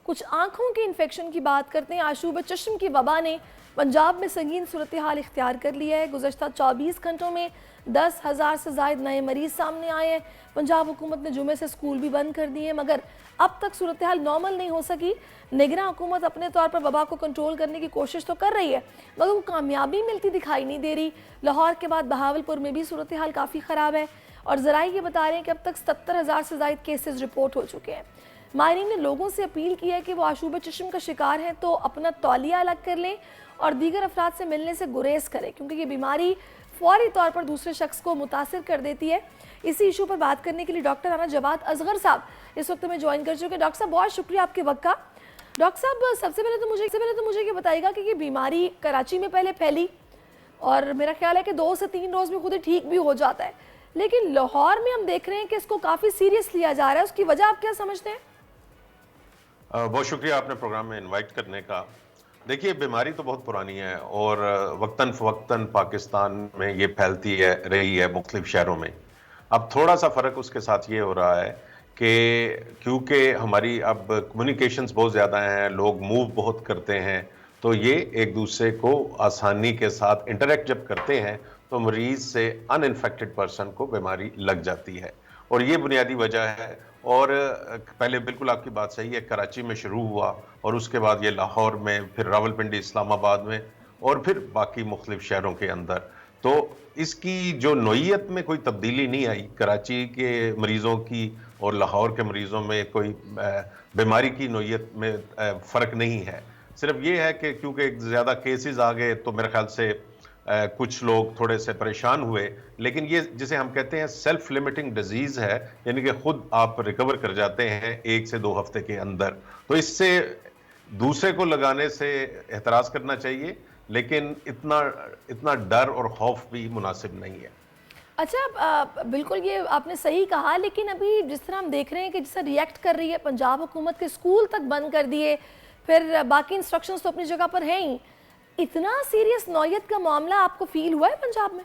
کچھ آنکھوں کے انفیکشن کی بات کرتے ہیں۔ آشوب چشم کی وبا نے پنجاب میں سنگین صورتحال اختیار کر لیا ہے۔ گزشتہ 24 گھنٹوں میں 10,000 سے زائد نئے مریض سامنے آئے ہیں۔ پنجاب حکومت نے جمعے سے اسکول بھی بند کر دیے ہیں، مگر اب تک صورتحال نارمل نہیں ہو سکی۔ نگراں حکومت اپنے طور پر وبا کو کنٹرول کرنے کی کوشش تو کر رہی ہے، مگر وہ کامیابی ملتی دکھائی نہیں دے رہی۔ لاہور کے بعد بہاولپور میں بھی صورتحال کافی خراب ہے، اور ذرائع یہ بتا رہے ہیں کہ اب تک 70,000 سے زائد کیسز رپورٹ ہو چکے ہیں۔ ماہرین نے لوگوں سے اپیل کی ہے کہ وہ آشوب چشم کا شکار ہیں تو اپنا تولیہ الگ کر لیں اور دیگر افراد سے ملنے سے گریز کریں، کیونکہ یہ بیماری فوری طور پر دوسرے شخص کو متاثر کر دیتی ہے۔ اسی ایشو پر بات کرنے کے لیے ڈاکٹر رانا جواد اصغر صاحب اس وقت میں جوائن کر چکے ہیں۔ ڈاکٹر صاحب بہت شکریہ آپ کے وقت کا۔ ڈاکٹر صاحب سب سے پہلے تو مجھے یہ بتائیے گا کہ یہ بیماری کراچی میں پہلے پھیلی اور میرا خیال ہے کہ 2 سے 3 روز میں خود ہی ٹھیک بھی ہو جاتا ہے، لیکن لاہور میں ہم دیکھ رہے ہیں کہ اس کو کافی سیریس لیا جا رہا ہے، اس کی وجہ آپ کیا سمجھتے ہیں؟ بہت شکریہ آپ نے پروگرام میں انوائٹ کرنے کا۔ دیکھیے بیماری تو بہت پرانی ہے اور وقتاً فوقتاً پاکستان میں یہ پھیلتی رہی ہے مختلف شہروں میں۔ اب تھوڑا سا فرق اس کے ساتھ یہ ہو رہا ہے کہ کیونکہ ہماری اب کمیونیکیشنز بہت زیادہ ہیں، لوگ موو بہت کرتے ہیں، تو یہ ایک دوسرے کو آسانی کے ساتھ انٹریکٹ جب کرتے ہیں تو مریض سے ان انفیکٹڈ پرسن کو بیماری لگ جاتی ہے، اور یہ بنیادی وجہ ہے۔ اور پہلے بالکل آپ کی بات صحیح ہے، کراچی میں شروع ہوا اور اس کے بعد یہ لاہور میں، پھر راولپنڈی، اسلام آباد میں، اور پھر باقی مختلف شہروں کے اندر۔ تو اس کی جو نوعیت میں کوئی تبدیلی نہیں آئی، کراچی کے مریضوں کی اور لاہور کے مریضوں میں کوئی بیماری کی نوعیت میں فرق نہیں ہے۔ صرف یہ ہے کہ کیونکہ زیادہ کیسز آ گئے تو میرے خیال سے کچھ لوگ تھوڑے سے پریشان ہوئے، لیکن یہ جسے ہم کہتے ہیں سیلف لیمٹنگ ڈیزیز ہے، یعنی کہ خود آپ ریکور کر جاتے ہیں 1 سے 2 ہفتے کے اندر۔ تو اس سے دوسرے کو لگانے سے احتراز کرنا چاہیے، لیکن اتنا ڈر اور خوف بھی مناسب نہیں ہے۔ اچھا بالکل یہ آپ نے صحیح کہا، لیکن ابھی جس طرح ہم دیکھ رہے ہیں کہ جس طرح ریئیکٹ کر رہی ہے پنجاب حکومت کے اسکول تک بند کر دیے، پھر باقی انسٹرکشنز تو اپنی جگہ پر ہیں ہی، اتنا سیریس نوعیت کا معاملہ آپ کو فیل ہوا ہے پنجاب میں؟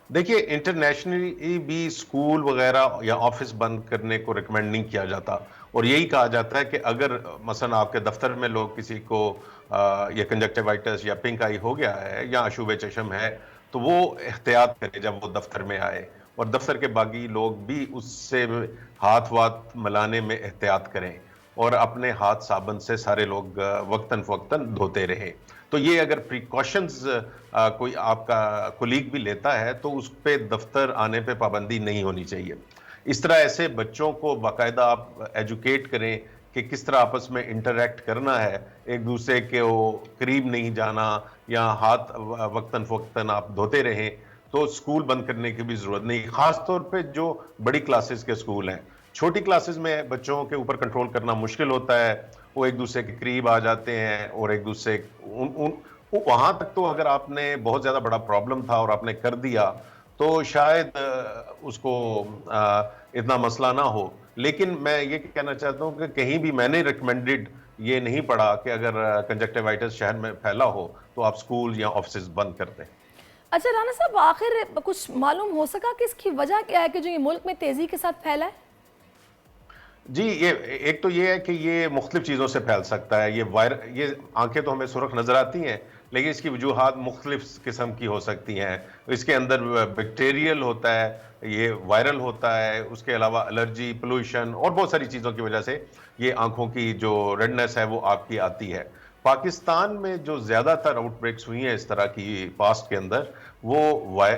دیکھیے انٹرنیشنلی بھی اسکول وغیرہ یا آفس بند کرنے کو ریکمینڈ نہیں کیا جاتا، اور یہی کہا جاتا ہے کہ اگر مثلا آپ کے دفتر میں لوگ کسی کو یا کنجکٹیوائٹس یا پنک آئی ہو گیا ہے یا آشوب چشم ہے تو وہ احتیاط کرے جب وہ دفتر میں آئے، اور دفتر کے باقی لوگ بھی اس سے ہاتھ واتھ ملانے میں احتیاط کریں، اور اپنے ہاتھ صابن سے سارے لوگ وقتاً فوقتاً دھوتے رہیں۔ تو یہ اگر پریکاشنز کوئی آپ کا کولیگ بھی لیتا ہے تو اس پہ دفتر آنے پہ پابندی نہیں ہونی چاہیے۔ اس طرح ایسے بچوں کو باقاعدہ آپ ایجوکیٹ کریں کہ کس طرح آپس میں انٹریکٹ کرنا ہے، ایک دوسرے کے قریب نہیں جانا، یا ہاتھ وقتاً فوقتاً آپ دھوتے رہیں، تو سکول بند کرنے کی بھی ضرورت نہیں، خاص طور پہ جو بڑی کلاسز کے سکول ہیں۔ چھوٹی کلاسز میں بچوں کے اوپر کنٹرول کرنا مشکل ہوتا ہے، وہ ایک دوسرے کے قریب آ جاتے ہیں، اور ایک دوسرے وہاں تک تو اگر آپ نے بہت زیادہ بڑا پرابلم تھا اور آپ نے کر دیا تو شاید اس کو اتنا مسئلہ نہ ہو، لیکن میں یہ کہنا چاہتا ہوں کہ کہیں بھی میں نے ریکمینڈڈ یہ نہیں پڑھا کہ اگر کنجکٹیوائٹس شہر میں پھیلا ہو تو آپ سکول یا آفسز بند کر دیں۔ اچھا رانا صاحب آخر کچھ معلوم ہو سکا کہ اس کی وجہ کیا ہے کہ جو یہ ملک میں تیزی کے ساتھ پھیلا ہے؟ جی ایک تو یہ ہے کہ یہ مختلف چیزوں سے پھیل سکتا ہے، یہ آنکھیں تو ہمیں سرخ نظر آتی ہیں، لیکن اس کی وجوہات مختلف قسم کی ہو سکتی ہیں۔ اس کے اندر بیکٹیریل ہوتا ہے، یہ وائرل ہوتا ہے، اس کے علاوہ الرجی، پولوشن اور بہت ساری چیزوں کی وجہ سے یہ آنکھوں کی جو ریڈنس ہے وہ آپ کی آتی ہے۔ پاکستان میں جو زیادہ تر آؤٹ بریکس ہوئی ہیں اس طرح کی پاسٹ کے اندر، وہ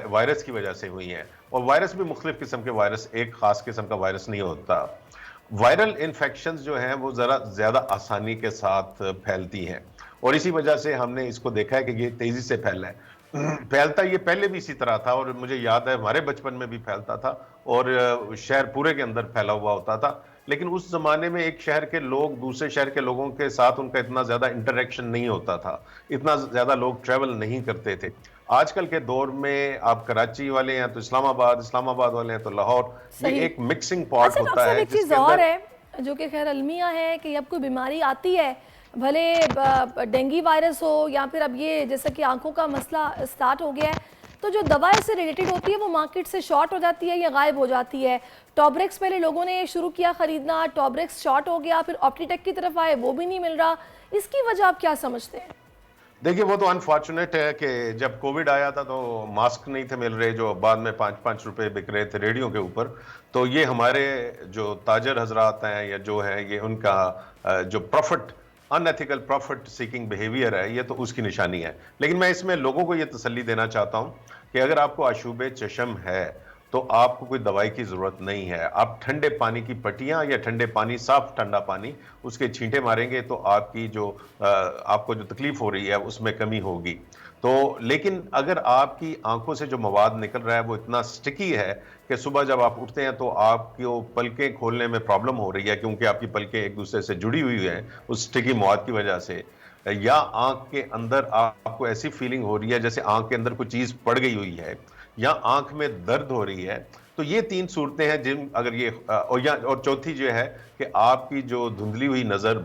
وائرس کی وجہ سے ہوئی ہیں، اور وائرس بھی مختلف قسم کے وائرس، ایک خاص قسم کا وائرس نہیں ہوتا۔ وائرل انفیکشنز جو ہیں وہ ذرا زیادہ آسانی کے ساتھ پھیلتی ہیں، اور اسی وجہ سے ہم نے اس کو دیکھا ہے کہ یہ تیزی سے پھیلا ہے۔ پھیلتا یہ پہلے بھی اسی طرح تھا، اور مجھے یاد ہے ہمارے بچپن میں بھی پھیلتا تھا، اور شہر پورے کے اندر پھیلا ہوا ہوتا تھا، لیکن اس زمانے میں ایک شہر کے لوگ دوسرے شہر کے لوگوں کے ساتھ ان کا اتنا زیادہ انٹریکشن نہیں ہوتا تھا، اتنا زیادہ لوگ ٹریول نہیں کرتے تھے۔ آج کل کے دور میں آپ کراچی والے ہیں تو اسلام آباد والے ہیں تو لاہور، یہ ایک مکسنگ پاٹ اچھا ڈاکٹر ہوتا صاحب ہے ایک جس چیز کے اور اندر۔ ہے جو کہ خیر المیہ ہے کہ اب کوئی بیماری آتی ہے، بھلے ڈینگی وائرس ہو یا پھر اب یہ جیسا کہ آنکھوں کا مسئلہ سٹارٹ ہو گیا ہے، تو جو دوا اس سے ریلیٹڈ ہوتی ہے وہ مارکیٹ سے شارٹ ہو جاتی ہے یا غائب ہو جاتی ہے. ٹابریکس پہلے لوگوں نے شروع کیا خریدنا, ٹابریکس شارٹ ہو گیا, پھر آپٹی ٹیک کی طرف آئے, وہ بھی نہیں مل رہا. اس کی وجہ آپ کیا سمجھتے ہیں؟ دیکھیے وہ تو انفارچونیٹ ہے کہ جب کووڈ آیا تھا تو ماسک نہیں تھے مل رہے جو بعد میں 5-5 روپے بک رہے تھے ریڈیو کے اوپر. تو یہ ہمارے جو تاجر حضرات ہیں یا جو ہے یہ ان کا جو پروفٹ ان ایتھیکل پروفٹ سیکنگ بیہیویئر ہے, یہ تو اس کی نشانی ہے. لیکن میں اس میں لوگوں کو یہ تسلی دینا چاہتا ہوں کہ اگر آپ کو آشوب چشم ہے تو آپ کو کوئی دوائی کی ضرورت نہیں ہے. آپ ٹھنڈے پانی کی پٹیاں یا ٹھنڈے پانی, صاف ٹھنڈا پانی, اس کے چھینٹے ماریں گے تو آپ کی جو آپ کو جو تکلیف ہو رہی ہے اس میں کمی ہوگی. تو لیکن اگر آپ کی آنکھوں سے جو مواد نکل رہا ہے وہ اتنا سٹکی ہے کہ صبح جب آپ اٹھتے ہیں تو آپ کی پلکیں کھولنے میں پرابلم ہو رہی ہے کیونکہ آپ کی پلکیں ایک دوسرے سے جڑی ہوئی ہیں اس سٹکی مواد کی وجہ سے, یا آنکھ کے اندر آپ کو ایسی فیلنگ ہو رہی ہے جیسے آنکھ کے اندر کوئی چیز پڑ گئی ہوئی ہے, یا آنکھ میں درد ہو رہی ہے, تو یہ 3 صورتیں ہیں جن اگر یہ اور چوتھی جو ہے کہ آپ کی جو دھندلی ہوئی نظر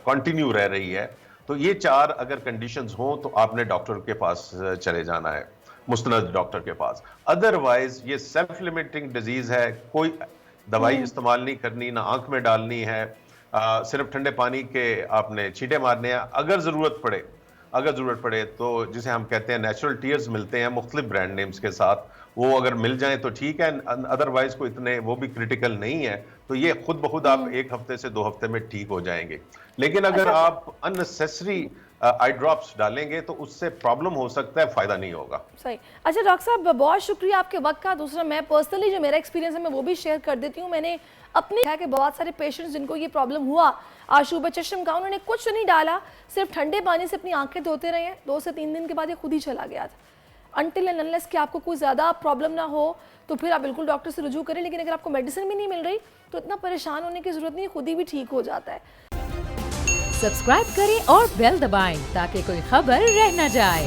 کنٹینیو رہ رہی ہے, تو یہ 4 اگر کنڈیشنز ہوں تو آپ نے ڈاکٹر کے پاس چلے جانا ہے, مستند ڈاکٹر کے پاس. ادروائز یہ سیلف لیمیٹنگ ڈیزیز ہے, کوئی دوائی استعمال نہیں کرنی, نہ آنکھ میں ڈالنی ہے, صرف ٹھنڈے پانی کے آپ نے چھینٹے مارنے ہیں. اگر ضرورت پڑے تو جسے ہم کہتے ہیں نیچرل ٹیئرز ملتے ہیں مختلف برانڈ نیمز کے ساتھ, وہ اگر مل جائیں تو ٹھیک ہے, ادروائز کو اتنے وہ بھی کریٹیکل نہیں ہے, تو یہ خود بخود آپ 1 ہفتے سے 2 ہفتے میں ٹھیک ہو جائیں گے. لیکن اگر آپ اننیسیسری آئی ڈراپس ڈالیں گے تو اس سے پرابلم ہو سکتا ہے, فائدہ نہیں ہوگا. صحیح. اچھا ڈاکٹر صاحب بہت شکریہ آپ کے وقت کا. دوسرا میں پرسنلی جو میرا ایکسپیرینس ہے میں وہ بھی شیئر کر دیتی ہوں. میں نے اپنے کہا کہ بہت سارے پیشنٹس جن کو یہ پرابلم ہوا آشوب چشم کا, انہوں نے کچھ نہیں ڈالا, صرف ٹھنڈے پانی سے اپنی آنکھیں دھوتے رہے ہیں, 2 سے 3 دن کے بعد یہ خود ہی چلا گیا تھا. انٹل اینڈ انلیس کہ آپ کو کوئی زیادہ پرابلم نہ ہو تو پھر آپ بالکل ڈاکٹر سے رجوع کریں, لیکن اگر آپ کو میڈیسن بھی نہیں مل رہی تو اتنا پریشان ہونے کی ضرورت نہیں, خود ہی بھی ٹھیک ہو جاتا ہے. سبسکرائب کریں اور بیل دبائیں تاکہ کوئی خبر رہ نہ جائے.